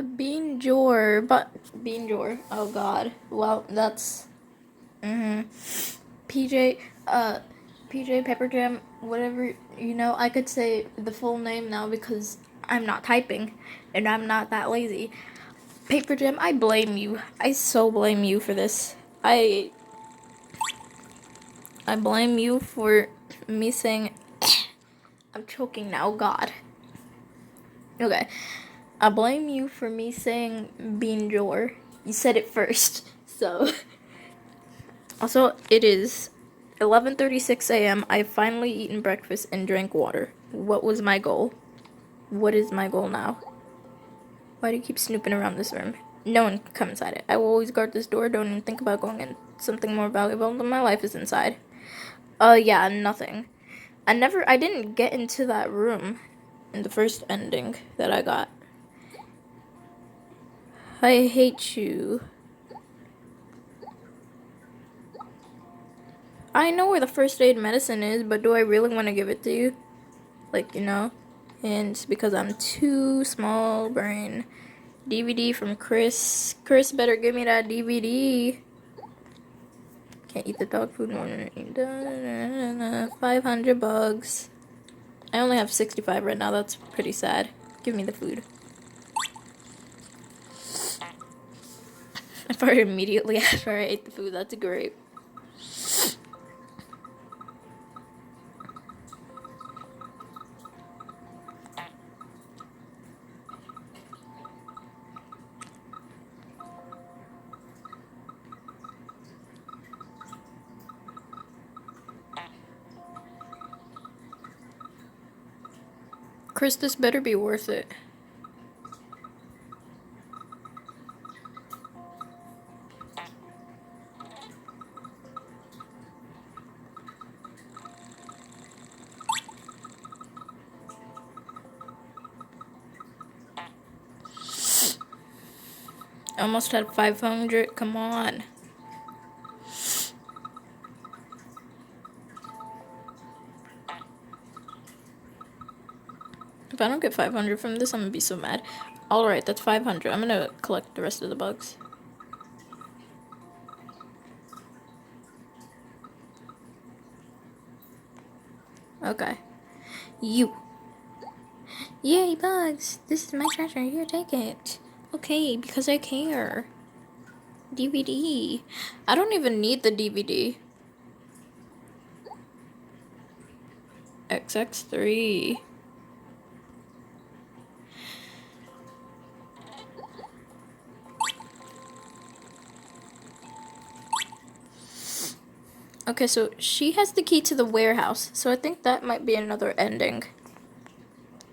Bean Jor. Oh God. Well, that's PJ. PJ Pepper Jam. Whatever, I could say the full name now because I'm not typing, and I'm not that lazy. Paper Jam. I blame you. I so blame you for this. I blame you for me saying. I'm choking now. God. Okay. I blame you for me saying Bean Jor. You said it first. So, also, it is 11:36 a.m. I've finally eaten breakfast and drank water. What was my goal? What is my goal now? Why do you keep snooping around this room? No one can come inside it. I will always guard this door. Don't even think about going in. Something more valuable than my life is inside. Yeah, nothing. I didn't get into that room in the first ending that I got. I hate you. I know where the first aid medicine is, but do I really want to give it to you? And it's because I'm too small brain. DVD from Chris. Chris better give me that DVD. Can't eat the dog food. 500 bugs. I only have 65 right now. That's pretty sad. Give me the food. I farted immediately after I ate the food. That's great. Chris, this better be worth it. I almost had 500. Come on. If I don't get 500 from this, I'm gonna be so mad. Alright, that's 500. I'm gonna collect the rest of the bugs. Okay. You. Yay, bugs! This is my treasure. Here, take it. Okay, because I care. DVD. I don't even need the DVD. XX3. Okay, so she has the key to the warehouse, so I think that might be another ending.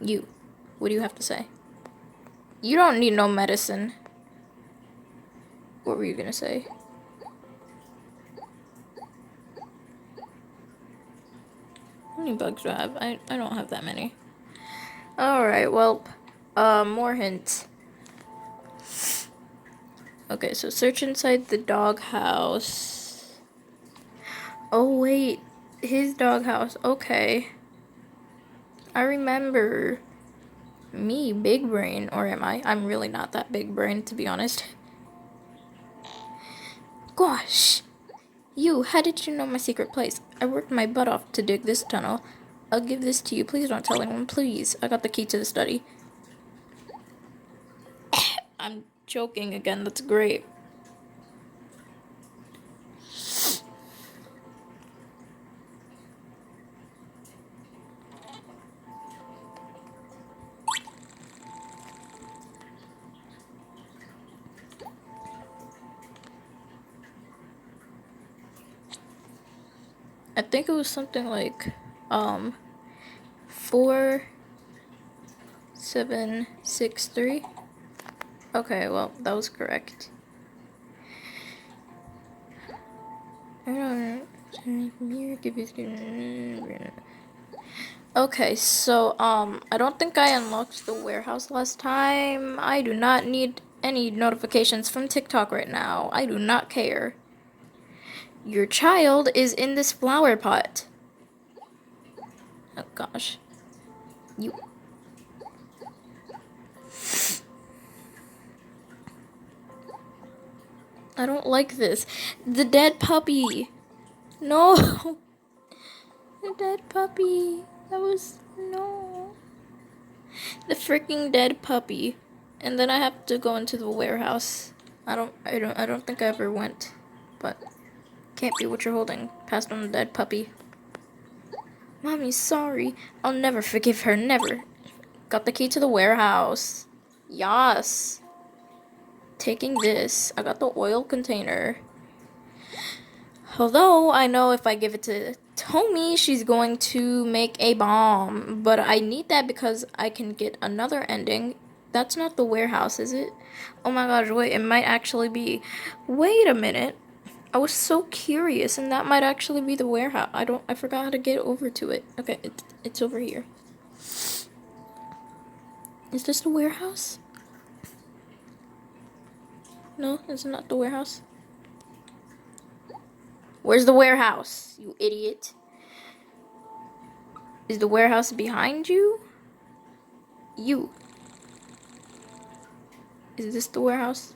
You. What do you have to say? You don't need no medicine. What were you gonna say? How many bugs do I have? I don't have that many. Alright, well, more hints. Okay, so search inside the doghouse. Oh, wait. His doghouse. Okay. I remember. Me, big brain. Or am I? I'm really not that big brain, to be honest. Gosh. You, how did you know my secret place? I worked my butt off to dig this tunnel. I'll give this to you. Please don't tell anyone, please. I got the key to the study. I'm choking again. That's great. I think it was something like 4763. Okay, well, that was correct. Okay, so I don't think I unlocked the warehouse last time. I do not need any notifications from TikTok right now. I do not care. Your child is in this flower pot. Oh gosh. You. I don't like this. The dead puppy. No. The dead puppy. That was no. The freaking dead puppy. And then I have to go into the warehouse. I don't think I ever went. But can't be what you're holding. Passed on the dead puppy. Mommy, sorry. I'll never forgive her, never. Got the key to the warehouse. Yas. Taking this. I got the oil container. Although I know if I give it to Tomi, she's going to make a bomb. But I need that because I can get another ending. That's not the warehouse, is it? Oh my gosh, wait, it might actually be. Wait a minute. I was so curious, and that might actually be the warehouse. I forgot how to get over to it. Okay, it's over here. Is this the warehouse? No, it's not the warehouse. Where's the warehouse, you idiot? Is the warehouse behind you? You. Is this the warehouse?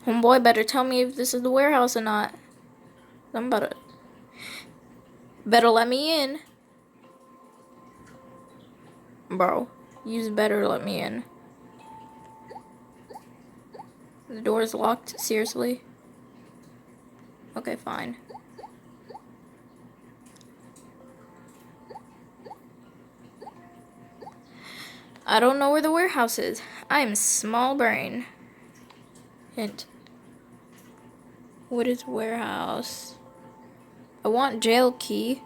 Homeboy better tell me if this is the warehouse or not. I'm about to... Better let me in. Bro, you better let me in. The door is locked? Seriously? Okay, fine. I don't know where the warehouse is. I'm small brain. Hint. What is warehouse? I want jail key.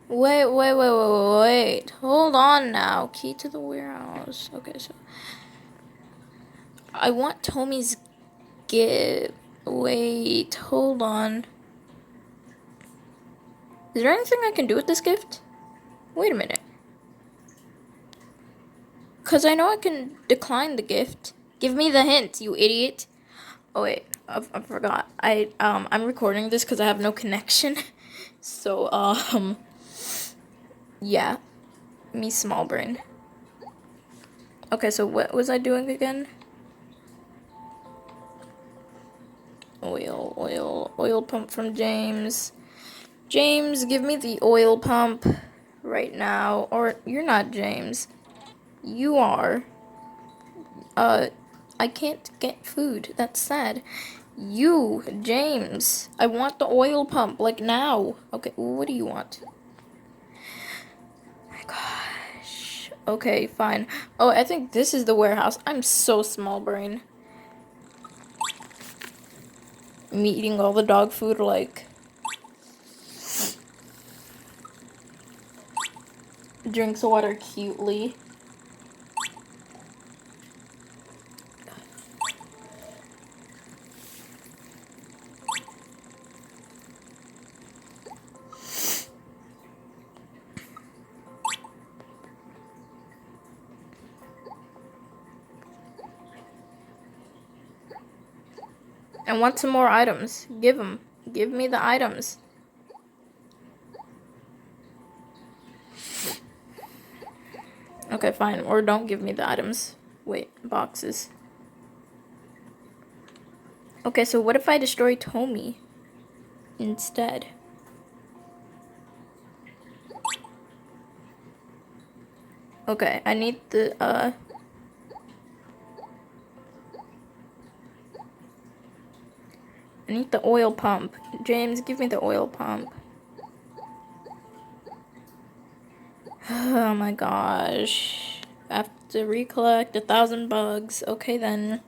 Wait. Hold on now. Key to the warehouse. Okay, so I want Tomi's gift. Wait, hold on. Is there anything I can do with this gift? Wait a minute. Cause I know I can decline the gift. Give me the hint, you idiot. Oh wait, I forgot. I'm recording this because I have no connection. So yeah, me small brain. Okay, so what was I doing again? Oil pump from James. James, give me the oil pump right now. Or you're not James. You are. I can't get food. That's sad. You, James. I want the oil pump, like now. Okay, what do you want? Oh my gosh. Okay, fine. Oh, I think this is the warehouse. I'm so small brain. Me eating all the dog food, like... Drinks water cutely. I want some more items. Give them. Give me the items. Okay, fine. Or don't give me the items. Wait, boxes. Okay, so what if I destroy Tomi instead? Okay, I need the, I need the oil pump. James, give me the oil pump. Oh my gosh. I have to recollect 1,000 bugs. Okay then.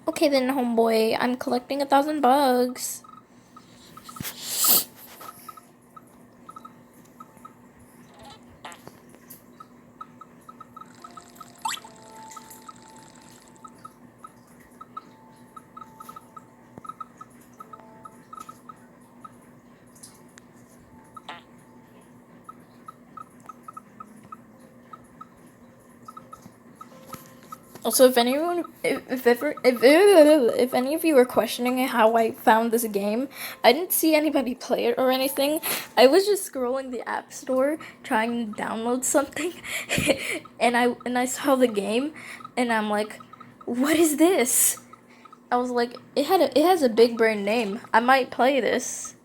Okay then, homeboy. I'm collecting 1,000 bugs. Also, if any of you are questioning how I found this game, I didn't see anybody play it or anything. I was just scrolling the app store trying to download something, and I saw the game, and I'm like, what is this? I was like, it has a big brain name. I might play this.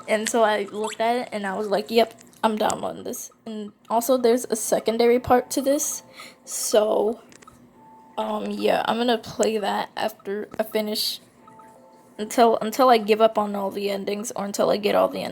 And so I looked at it and I was like, yep, I'm downloading this. And also there's a secondary part to this. So yeah, I'm gonna play that after I finish until I give up on all the endings or until I get all the endings.